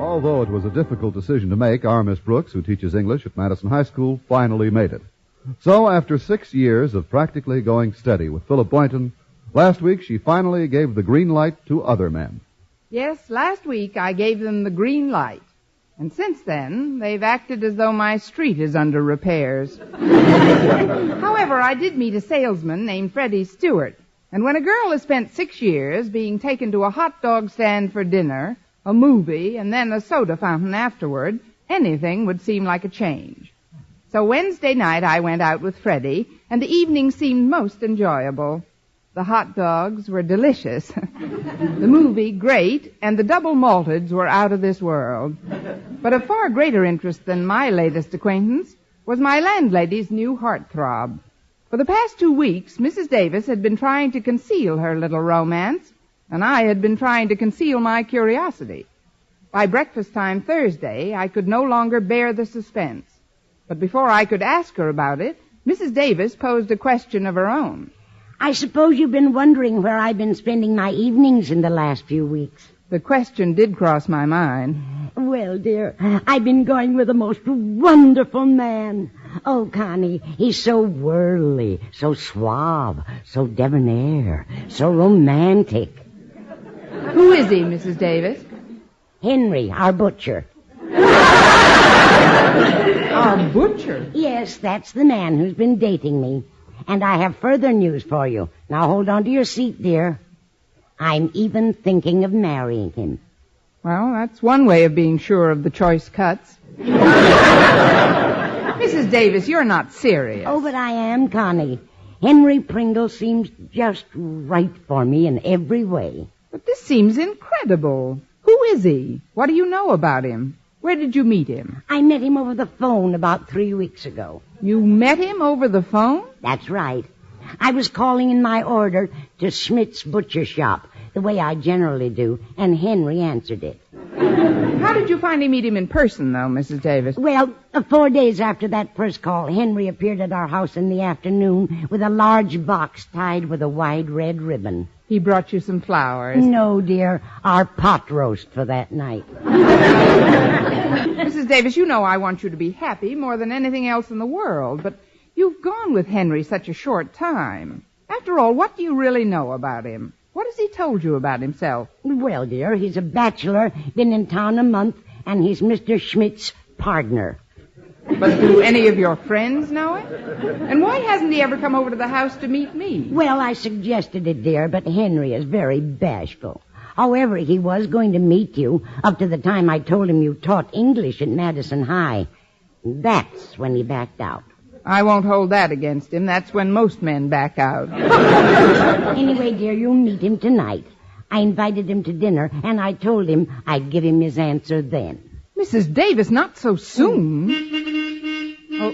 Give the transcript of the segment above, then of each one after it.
Although it was a difficult decision to make, our Miss Brooks, who teaches English at Madison High School, finally made it. So, after 6 years of practically going steady with Philip Boynton, last week she finally gave the green light to other men. Yes, last week I gave them the green light. And since then, they've acted as though my street is under repairs. However, I did meet a salesman named Freddie Stewart. And when a girl has spent 6 years being taken to a hot dog stand for dinner, a movie, and then a soda fountain afterward, anything would seem like a change. So Wednesday night I went out with Freddie, and the evening seemed most enjoyable. The hot dogs were delicious, the movie great, and the double malteds were out of this world. But of far greater interest than my latest acquaintance was my landlady's new heartthrob. For the past 2 weeks, Mrs. Davis had been trying to conceal her little romance, and I had been trying to conceal my curiosity. By breakfast time Thursday, I could no longer bear the suspense. But before I could ask her about it, Mrs. Davis posed a question of her own. I suppose you've been wondering where I've been spending my evenings in the last few weeks. The question did cross my mind. Well, dear, I've been going with the most wonderful man. Oh, Connie, he's so worldly, so suave, so debonair, so romantic. Who is he, Mrs. Davis? Henry, our butcher. Our butcher? Yes, that's the man who's been dating me. And I have further news for you. Now hold on to your seat, dear. I'm even thinking of marrying him. Well, that's one way of being sure of the choice cuts. Mrs. Davis, you're not serious. Oh, but I am, Connie. Henry Pringle seems just right for me in every way. But this seems incredible. Who is he? What do you know about him? Where did you meet him? I met him over the phone about 3 weeks ago. You met him over the phone? That's right. I was calling in my order to Schmidt's butcher shop, the way I generally do, and Henry answered it. How did you finally meet him in person, though, Mrs. Davis? Well, 4 days after that first call, Henry appeared at our house in the afternoon with a large box tied with a wide red ribbon. He brought you some flowers. No, dear, our pot roast for that night. Mrs. Davis, you know I want you to be happy more than anything else in the world, but you've gone with Henry such a short time. After all, what do you really know about him? What has he told you about himself? Well, dear, he's a bachelor, been in town a month, and he's Mr. Schmidt's partner. But do any of your friends know it? And why hasn't he ever come over to the house to meet me? Well, I suggested it, dear, but Henry is very bashful. However, he was going to meet you up to the time I told him you taught English at Madison High. That's when he backed out. I won't hold that against him. That's when most men back out. Anyway, dear, you'll meet him tonight. I invited him to dinner, and I told him I'd give him his answer then. Mrs. Davis, not so soon. Oh,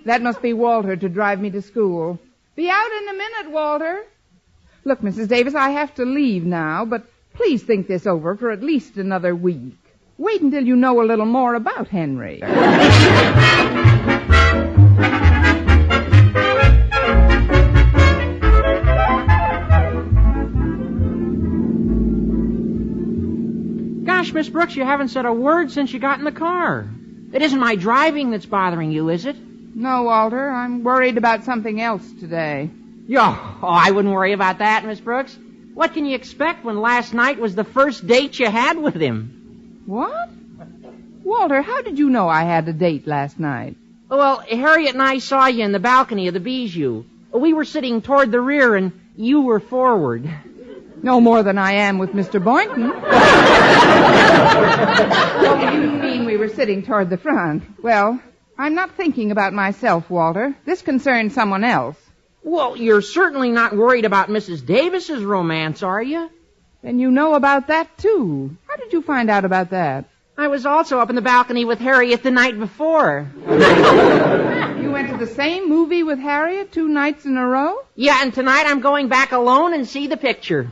that must be Walter to drive me to school. Be out in a minute, Walter. Look, Mrs. Davis, I have to leave now, but please think this over for at least another week. Wait until you know a little more about Henry. Gosh, Miss Brooks, you haven't said a word since you got in the car. It isn't my driving that's bothering you, is it? No, Walter. I'm worried about something else today. I wouldn't worry about that, Miss Brooks. What can you expect when last night was the first date you had with him? What? Walter, how did you know I had a date last night? Well, Harriet and I saw you in the balcony of the Bijou. We were sitting toward the rear and you were forward. No more than I am with Mr. Boynton. Oh, you mean we were sitting toward the front? Well, I'm not thinking about myself, Walter. This concerns someone else. Well, you're certainly not worried about Mrs. Davis's romance, are you? Then you know about that, too. How did you find out about that? I was also up in the balcony with Harriet the night before. You went to the same movie with Harriet 2 nights in a row? Yeah, and tonight I'm going back alone and see the picture.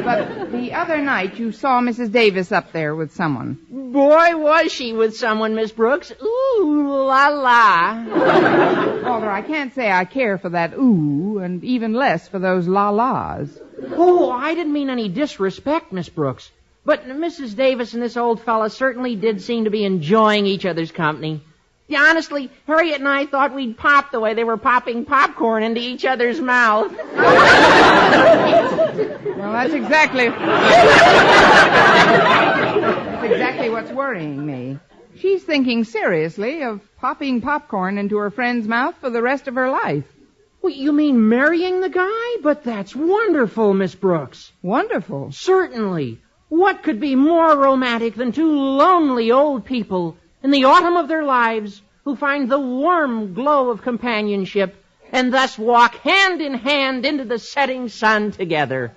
But the other night you saw Mrs. Davis up there with someone. Boy, was she with someone, Miss Brooks. Ooh, la la. Walter, I can't say I care for that ooh, and even less for those la-las. Oh, I didn't mean any disrespect, Miss Brooks. But Mrs. Davis and this old fella certainly did seem to be enjoying each other's company. Yeah, honestly, Harriet and I thought we'd pop the way they were popping popcorn into each other's mouth. Well, that's exactly what's worrying me. She's thinking seriously of popping popcorn into her friend's mouth for the rest of her life. Well, you mean marrying the guy? But that's wonderful, Miss Brooks. Wonderful. Certainly. What could be more romantic than two lonely old people in the autumn of their lives who find the warm glow of companionship and thus walk hand in hand into the setting sun together?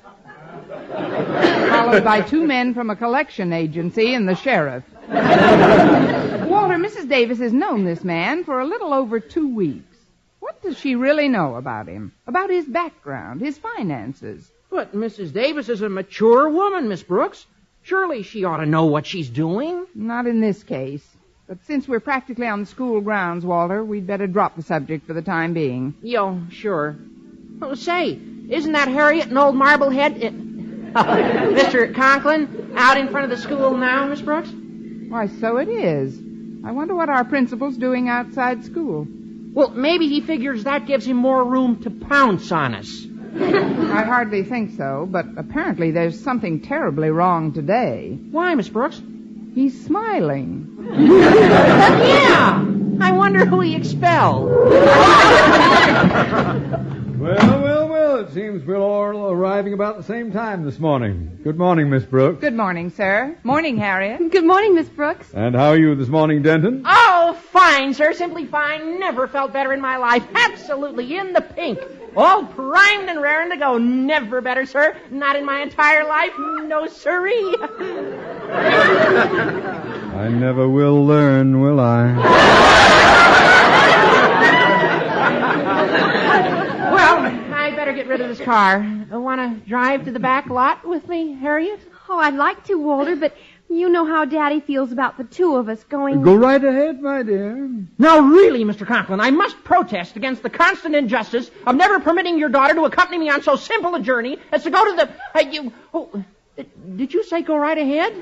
Followed by two men from a collection agency and the sheriff. Walter, Mrs. Davis has known this man for a little over 2 weeks. What does she really know about him? About his background, his finances? But Mrs. Davis is a mature woman, Miss Brooks. Surely she ought to know what she's doing. Not in this case. But since we're practically on the school grounds, Walter, we'd better drop the subject for the time being. Yo, sure. Oh, say, isn't that Harriet and old Marblehead, Mr. Conklin, out in front of the school now, Miss Brooks? Why, so it is. I wonder what our principal's doing outside school. Well, maybe he figures that gives him more room to pounce on us. I hardly think so, but apparently there's something terribly wrong today. Why, Miss Brooks? He's smiling. Yeah! I wonder who he expelled. Well, it seems we're all arriving about the same time this morning. Good morning, Miss Brooks. Good morning, sir. Morning, Harriet. Good morning, Miss Brooks. And how are you this morning, Denton? Oh, fine, sir. Simply fine. Never felt better in my life. Absolutely in the pink. All primed and raring to go. Never better, sir. Not in my entire life. No, sirree. I never will learn, will I? Well, I better get rid of this car. Want to drive to the back lot with me, Harriet? Oh, I'd like to, Walter, but you know how Daddy feels about the two of us going... Go right ahead, my dear. Now, really, Mr. Conklin, I must protest against the constant injustice of never permitting your daughter to accompany me on so simple a journey as to go to the... did you say go right ahead?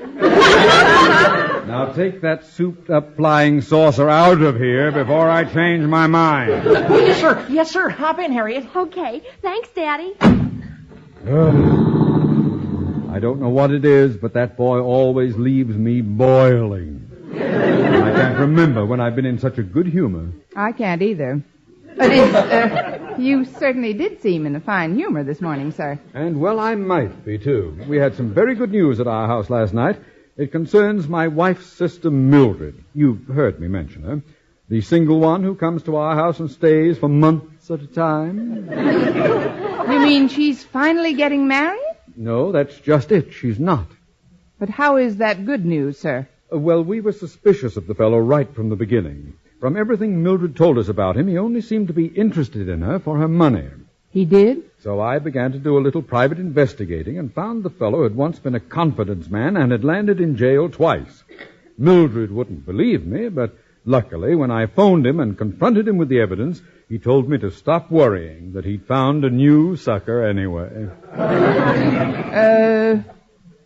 Now take that souped-up flying saucer out of here before I change my mind. Oh, yes, sir. Yes, sir. Hop in, Harriet. Okay. Thanks, Daddy. I don't know what it is, but that boy always leaves me boiling. I can't remember when I've been in such a good humor. I can't either. But you certainly did seem in a fine humor this morning, sir. And, well, I might be, too. We had some very good news at our house last night. It concerns my wife's sister, Mildred. You've heard me mention her. The single one who comes to our house and stays for months at a time. You mean she's finally getting married? No, that's just it. She's not. But how is that good news, sir? Well, we were suspicious of the fellow right from the beginning. From everything Mildred told us about him, he only seemed to be interested in her for her money. He did? So I began to do a little private investigating and found the fellow had once been a confidence man and had landed in jail twice. Mildred wouldn't believe me, but luckily when I phoned him and confronted him with the evidence, he told me to stop worrying, that he'd found a new sucker anyway.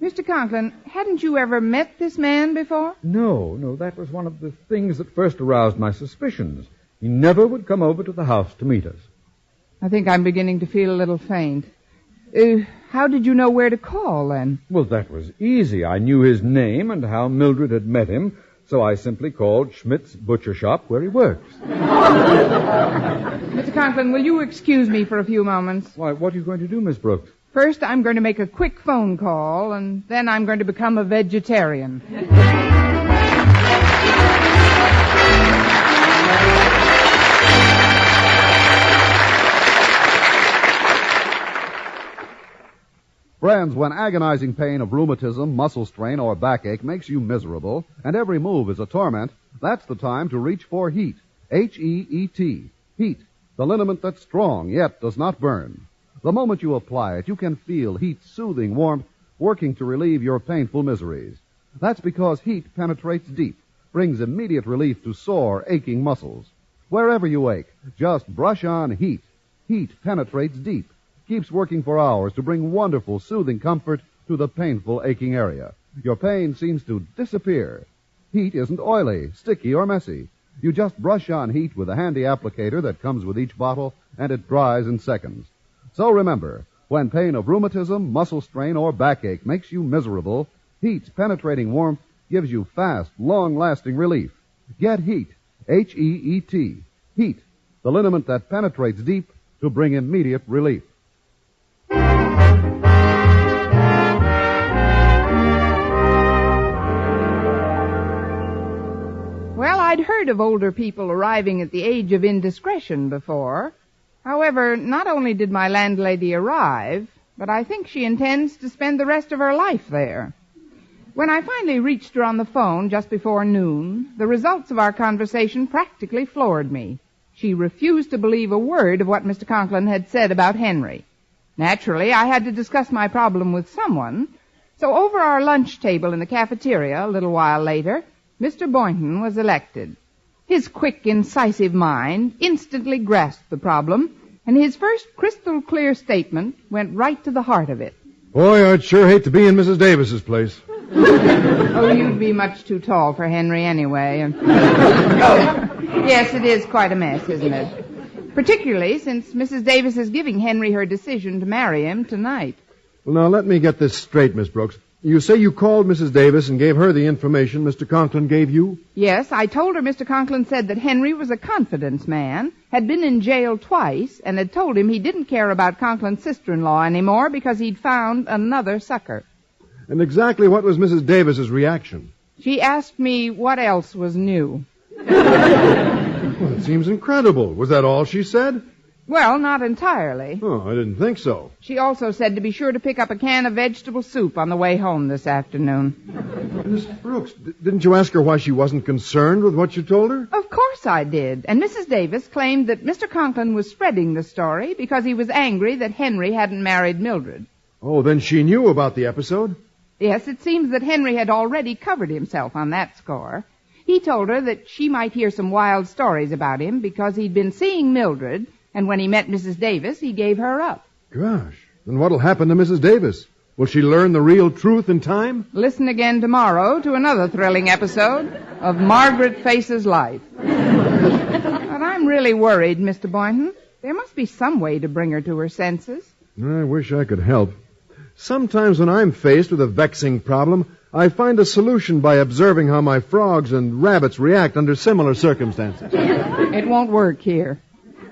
Mr. Conklin, hadn't you ever met this man before? No, that was one of the things that first aroused my suspicions. He never would come over to the house to meet us. I think I'm beginning to feel a little faint. How did you know where to call, then? Well, that was easy. I knew his name and how Mildred had met him, so I simply called Schmidt's Butcher Shop where he works. Mr. Conklin, will you excuse me for a few moments? Why, what are you going to do, Miss Brooks? First, I'm going to make a quick phone call, and then I'm going to become a vegetarian. Friends, when agonizing pain of rheumatism, muscle strain, or backache makes you miserable, and every move is a torment, that's the time to reach for HEAT. H-E-E-T. HEAT, the liniment that's strong yet does not burn. The moment you apply it, you can feel HEAT's soothing warmth working to relieve your painful miseries. That's because HEAT penetrates deep, brings immediate relief to sore, aching muscles. Wherever you ache, just brush on HEAT. HEAT penetrates deep, keeps working for hours to bring wonderful, soothing comfort to the painful, aching area. Your pain seems to disappear. Heat isn't oily, sticky, or messy. You just brush on Heat with a handy applicator that comes with each bottle, and it dries in seconds. So remember, when pain of rheumatism, muscle strain, or backache makes you miserable, Heat's penetrating warmth gives you fast, long-lasting relief. Get Heat, H-E-E-T. Heat, the liniment that penetrates deep to bring immediate relief. Well, I'd heard of older people arriving at the age of indiscretion before. However, not only did my landlady arrive, but I think she intends to spend the rest of her life there. When I finally reached her on the phone just before noon, the results of our conversation practically floored me. She refused to believe a word of what Mr. Conklin had said about Henry. Naturally, I had to discuss my problem with someone, so over our lunch table in the cafeteria a little while later, Mr. Boynton was elected. His quick, incisive mind instantly grasped the problem, and his first crystal-clear statement went right to the heart of it. Boy, I'd sure hate to be in Mrs. Davis's place. Oh, you'd be much too tall for Henry anyway. Yes, it is quite a mess, isn't it? Particularly since Mrs. Davis is giving Henry her decision to marry him tonight. Well, now, let me get this straight, Miss Brooks. You say you called Mrs. Davis and gave her the information Mr. Conklin gave you? Yes, I told her Mr. Conklin said that Henry was a confidence man, had been in jail twice, and had told him he didn't care about Conklin's sister-in-law anymore because he'd found another sucker. And exactly what was Mrs. Davis's reaction? She asked me what else was new. Well, it seems incredible. Was that all she said? Well, not entirely. Oh, I didn't think so. She also said to be sure to pick up a can of vegetable soup on the way home this afternoon. Miss Brooks, didn't you ask her why she wasn't concerned with what you told her? Of course I did. And Mrs. Davis claimed that Mr. Conklin was spreading the story because he was angry that Henry hadn't married Mildred. Oh, then she knew about the episode? Yes, it seems that Henry had already covered himself on that score. He told her that she might hear some wild stories about him because he'd been seeing Mildred, and when he met Mrs. Davis, he gave her up. Gosh, then what'll happen to Mrs. Davis? Will she learn the real truth in time? Listen again tomorrow to another thrilling episode of Margaret Faces Life. But I'm really worried, Mr. Boynton. There must be some way to bring her to her senses. I wish I could help. Sometimes when I'm faced with a vexing problem, I find a solution by observing how my frogs and rabbits react under similar circumstances. It won't work here.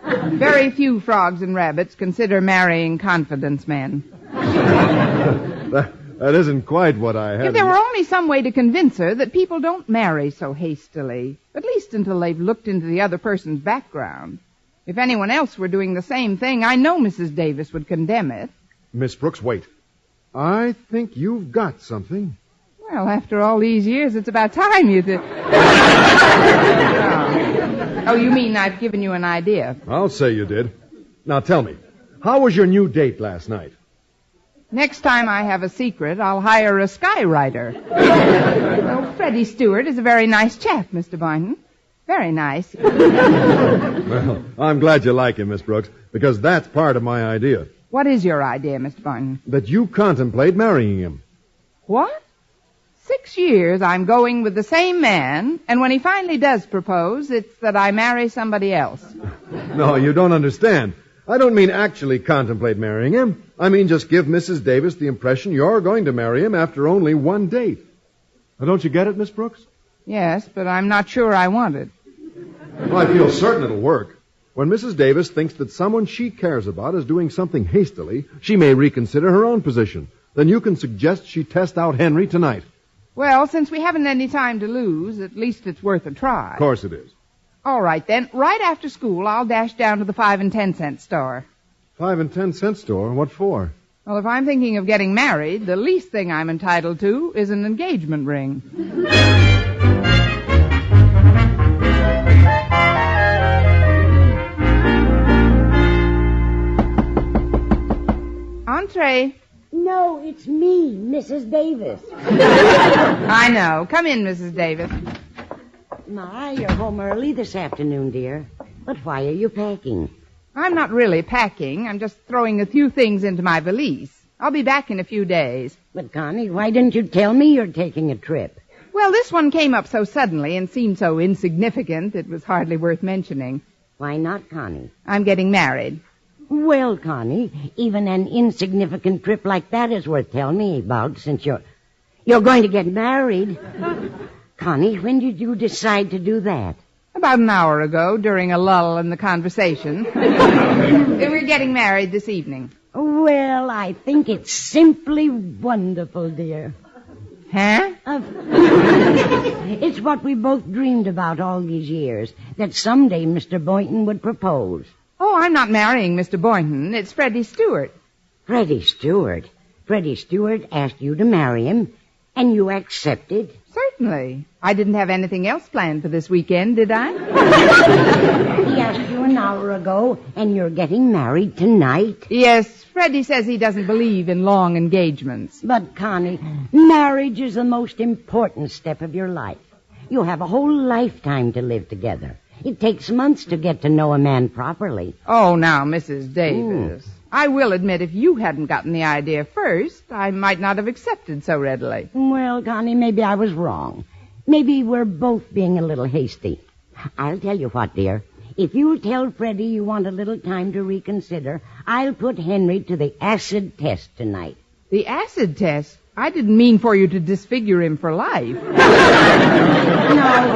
Very few frogs and rabbits consider marrying confidence men. That isn't quite what I had. If there were only some way to convince her that people don't marry so hastily, at least until they've looked into the other person's background. If anyone else were doing the same thing, I know Mrs. Davis would condemn it. Miss Brooks, wait. I think you've got something. Well, after all these years, it's about time you did. Oh, you mean I've given you an idea? I'll say you did. Now tell me, how was your new date last night? Next time I have a secret, I'll hire a skywriter. Well, Freddie Stewart is a very nice chap, Mr. Boynton. Very nice. Well, I'm glad you like him, Miss Brooks, because that's part of my idea. What is your idea, Mr. Boynton? That you contemplate marrying him. What? 6 years I'm going with the same man, and when he finally does propose, it's that I marry somebody else. No, you don't understand. I don't mean actually contemplate marrying him. I mean just give Mrs. Davis the impression you're going to marry him after only one date. Now, don't you get it, Miss Brooks? Yes, but I'm not sure I want it. Well, I feel certain it'll work. When Mrs. Davis thinks that someone she cares about is doing something hastily, she may reconsider her own position. Then you can suggest she test out Henry tonight. Well, since we haven't any time to lose, at least it's worth a try. Of course it is. All right, then. Right after school, I'll dash down to the 5 and 10 cent store. 5 and 10 cent store? What for? Well, if I'm thinking of getting married, the least thing I'm entitled to is an engagement ring. Entree. No, it's me, Mrs. Davis. I know. Come in, Mrs. Davis. My, you're home early this afternoon, dear. But why are you packing? I'm not really packing. I'm just throwing a few things into my valise. I'll be back in a few days. But, Connie, why didn't you tell me you're taking a trip? Well, this one came up so suddenly and seemed so insignificant it was hardly worth mentioning. Why not, Connie? I'm getting married. Well, Connie, even an insignificant trip like that is worth telling me about since you're going to get married. Connie, when did you decide to do that? About an hour ago, during a lull in the conversation. We're getting married this evening. Well, I think it's simply wonderful, dear. Huh? It's what we both dreamed about all these years, that someday Mr. Boynton would propose. Oh, I'm not marrying Mr. Boynton. It's Freddie Stewart. Freddie Stewart? Freddie Stewart asked you to marry him, and you accepted? Certainly. I didn't have anything else planned for this weekend, did I? He asked you an hour ago, and you're getting married tonight? Yes, Freddie says he doesn't believe in long engagements. But, Connie, marriage is the most important step of your life. You have a whole lifetime to live together. It takes months to get to know a man properly. Oh, now, Mrs. Davis. I will admit if you hadn't gotten the idea first, I might not have accepted so readily. Well, Connie, maybe I was wrong. Maybe we're both being a little hasty. I'll tell you what, dear. If you'll tell Freddie you want a little time to reconsider, I'll put Henry to the acid test tonight. The acid test? I didn't mean for you to disfigure him for life. No, what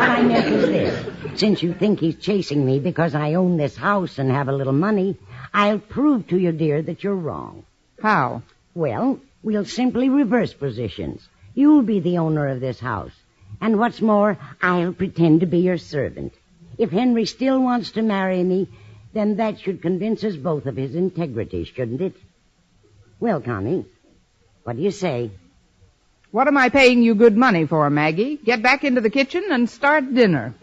I meant is this. Since you think he's chasing me because I own this house and have a little money, I'll prove to you, dear, that you're wrong. How? Well, we'll simply reverse positions. You'll be the owner of this house. And what's more, I'll pretend to be your servant. If Henry still wants to marry me, then that should convince us both of his integrity, shouldn't it? Well, Connie, what do you say? What am I paying you good money for, Maggie? Get back into the kitchen and start dinner.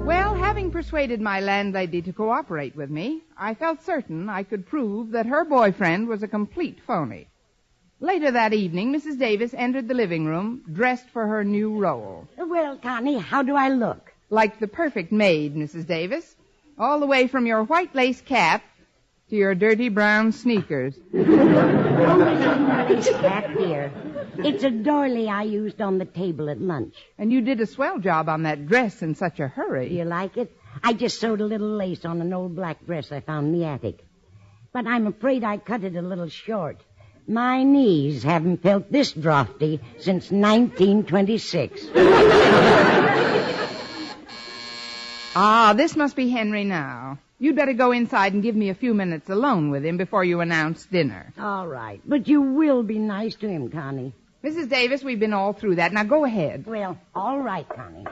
Well, having persuaded my landlady to cooperate with me, I felt certain I could prove that her boyfriend was a complete phony. Later that evening, Mrs. Davis entered the living room, dressed for her new role. Well, Connie, how do I look? Like the perfect maid, Mrs. Davis. All the way from your white lace cap to your dirty brown sneakers. This cap here. It's a doily I used on the table at lunch. And you did a swell job on that dress in such a hurry. Do you like it? I just sewed a little lace on an old black dress I found in the attic. But I'm afraid I cut it a little short. My knees haven't felt this draughty since 1926. Ah, this must be Henry now. You'd better go inside and give me a few minutes alone with him before you announce dinner. All right. But you will be nice to him, Connie. Mrs. Davis, we've been all through that. Now go ahead. Well, all right, Connie.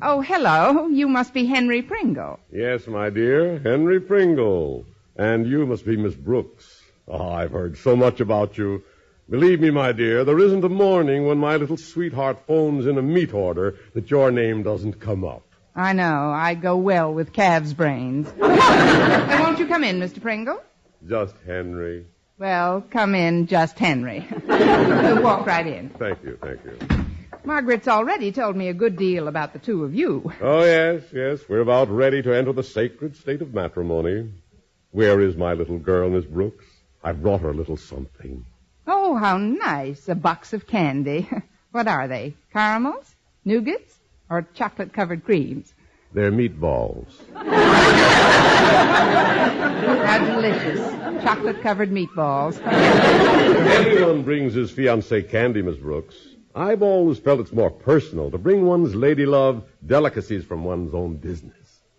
Oh, hello. You must be Henry Pringle. Yes, my dear, Henry Pringle. And you must be Miss Brooks. Oh, I've heard so much about you. Believe me, my dear, there isn't a morning when my little sweetheart phones in a meat order that your name doesn't come up. I know. I go well with calves' brains. Now, won't you come in, Mr. Pringle? Just Henry. Well, come in, just Henry. We'll walk right in. Thank you, thank you. Margaret's already told me a good deal about the two of you. Oh, yes, we're about ready to enter the sacred state of matrimony. Where is my little girl, Miss Brooks? I've brought her a little something. Oh, how nice. A box of candy. What are they? Caramels? Nougats? Or chocolate-covered creams? They're meatballs. How delicious. Chocolate-covered meatballs. Everyone brings his fiancée candy, Miss Brooks. I've always felt it's more personal to bring one's lady love delicacies from one's own business.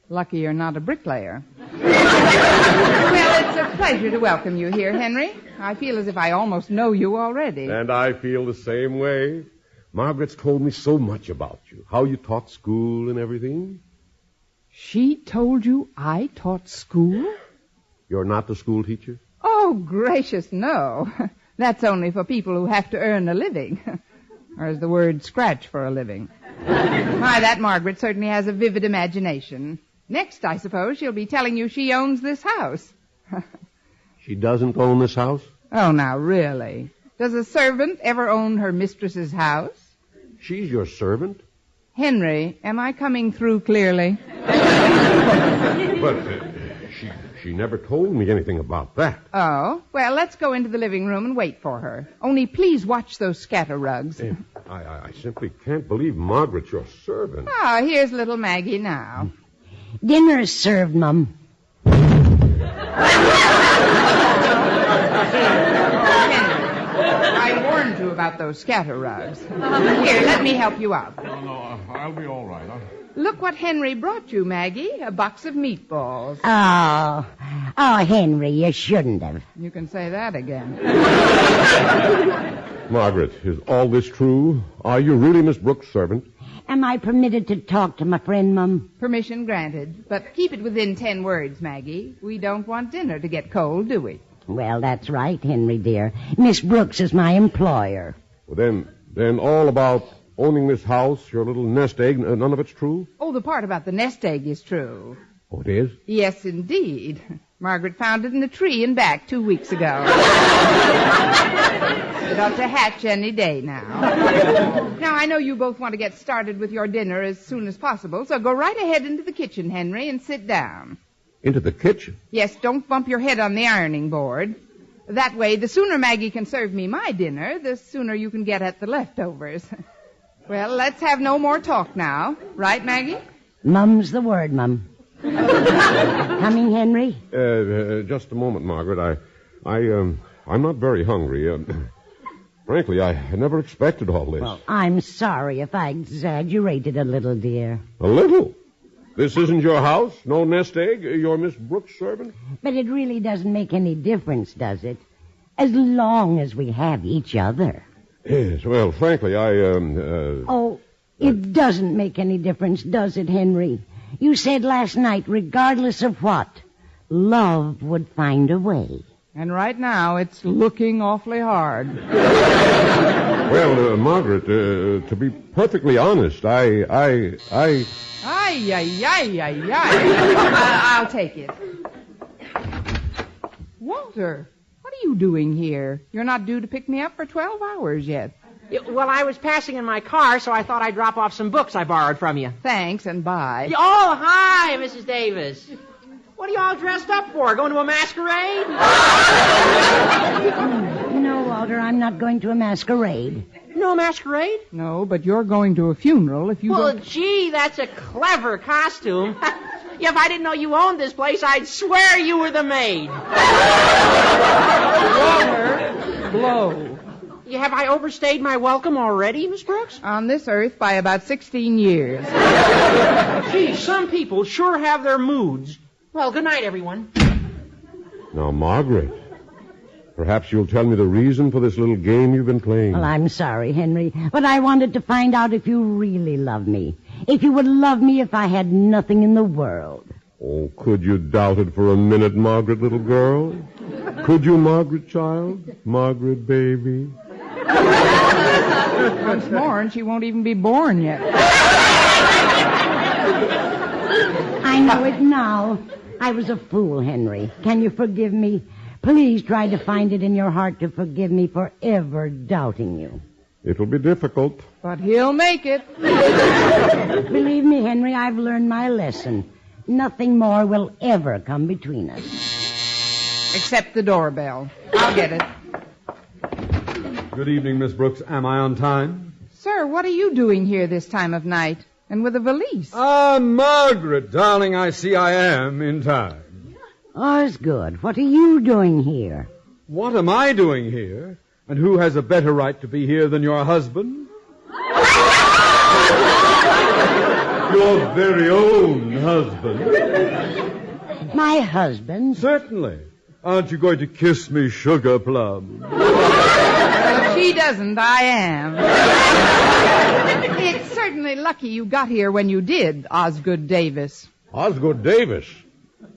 Lucky you're not a bricklayer. Well, it's a pleasure to welcome you here, Henry. I feel as if I almost know you already. And I feel the same way. Margaret's told me so much about you, how you taught school and everything. She told you I taught school? You're not the school teacher? Oh, gracious, no. That's only for people who have to earn a living. Or as the word scratch for a living. My, that Margaret certainly has a vivid imagination. Next, I suppose, she'll be telling you she owns this house. She doesn't own this house? Oh, now, really? Does a servant ever own her mistress's house? She's your servant? Henry, am I coming through clearly? But she never told me anything about that. Oh, well, let's go into the living room and wait for her. Only please watch those scatter rugs. I simply can't believe Margaret's your servant. Ah, here's little Maggie now. Dinner is served, Mum. I warned you about those scatter rugs. Here, let me help you out. No, I'll be all right. Look what Henry brought you, Maggie. A box of meatballs. Oh, Henry, you shouldn't have. You can say that again. Margaret, is all this true? Are you really Miss Brooks' servant? Am I permitted to talk to my friend, Mum? Permission granted. But keep it within 10 words, Maggie. We don't want dinner to get cold, do we? Well, that's right, Henry, dear. Miss Brooks is my employer. Well, then all about owning this house, your little nest egg, none of it's true? Oh, the part about the nest egg is true. Oh, it is? Yes, indeed. Margaret found it in the tree in back 2 weeks ago. It ought to hatch any day now. Now, I know you both want to get started with your dinner as soon as possible, so go right ahead into the kitchen, Henry, and sit down. Into the kitchen? Yes, don't bump your head on the ironing board. That way, the sooner Maggie can serve me my dinner, the sooner you can get at the leftovers. Well, let's have no more talk now. Right, Maggie? Mum's the word, Mum. Coming, Henry? Just a moment, Margaret. I'm not very hungry. Frankly, I never expected all this. Well, I'm sorry if I exaggerated a little, dear. A little? This isn't your house? No nest egg? You're Miss Brooks' servant? But it really doesn't make any difference, does it? As long as we have each other. Yes, well, frankly, Oh, it doesn't make any difference, does it, Henry? You said last night, regardless of what, love would find a way. And right now, it's looking awfully hard. Well, Margaret, to be perfectly honest, Ay, ay, ay, ay, ay. I'll take it. Walter, what are you doing here? You're not due to pick me up for 12 hours yet. Well, I was passing in my car, so I thought I'd drop off some books I borrowed from you. Thanks, and bye. Oh, hi, Mrs. Davis. What are you all dressed up for? Going to a masquerade? No, Walter, I'm not going to a masquerade. No masquerade? No, but you're going to a funeral if you Well, don't... gee, that's a clever costume. Yeah, if I didn't know you owned this place, I'd swear you were the maid. Walter, blow. Yeah, have I overstayed my welcome already, Miss Brooks? On this earth by about 16 years. Gee, some people sure have their moods. Well, good night, everyone. Now, Margaret, perhaps you'll tell me the reason for this little game you've been playing. Well, I'm sorry, Henry, but I wanted to find out if you really love me. If you would love me if I had nothing in the world. Oh, could you doubt it for a minute, Margaret, little girl? Could you, Margaret, child? Margaret, baby? Once more, and she won't even be born yet. I know it now. I was a fool, Henry. Can you forgive me? Please try to find it in your heart to forgive me for ever doubting you. It'll be difficult. But he'll make it. Believe me, Henry, I've learned my lesson. Nothing more will ever come between us. Except the doorbell. I'll get it. Good evening, Miss Brooks. Am I on time? Sir, what are you doing here this time of night? And with a valise? Ah, Margaret, darling, I see I am in time. Osgood, what are you doing here? What am I doing here? And who has a better right to be here than your husband? Your very own husband. My husband? Certainly. Aren't you going to kiss me, sugar plum? If she doesn't, I am. It's certainly lucky you got here when you did, Osgood Davis. Osgood Davis?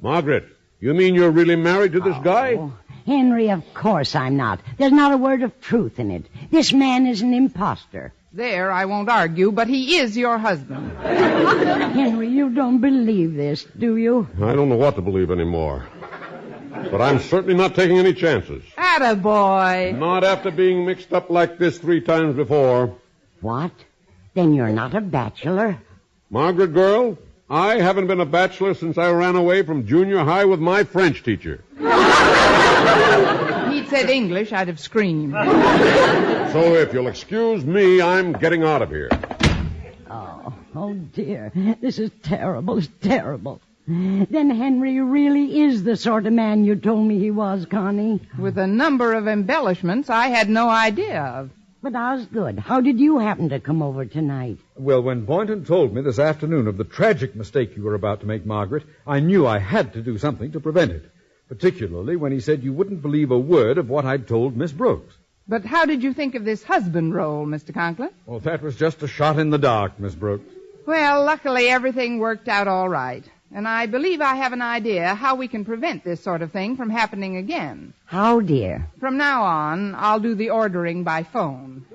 Margaret, you mean you're really married to this guy? Oh, Henry, of course I'm not. There's not a word of truth in it. This man is an imposter. There, I won't argue, but he is your husband. Henry, you don't believe this, do you? I don't know what to believe anymore. But I'm certainly not taking any chances. Attaboy. Not after being mixed up like this 3 times before. What? Then you're not a bachelor? Margaret, girl, I haven't been a bachelor since I ran away from junior high with my French teacher. He'd said English, I'd have screamed. So if you'll excuse me, I'm getting out of here. Oh, dear. This is terrible. It's terrible. Then Henry really is the sort of man you told me he was, Connie. With a number of embellishments I had no idea of. But Osgood, how did you happen to come over tonight? Well, when Boynton told me this afternoon of the tragic mistake you were about to make, Margaret, I knew I had to do something to prevent it. Particularly when he said you wouldn't believe a word of what I'd told Miss Brooks. But how did you think of this husband role, Mr. Conklin? Well, that was just a shot in the dark, Miss Brooks. Well, luckily everything worked out all right. And I believe I have an idea how we can prevent this sort of thing from happening again. How, dear? From now on, I'll do the ordering by phone.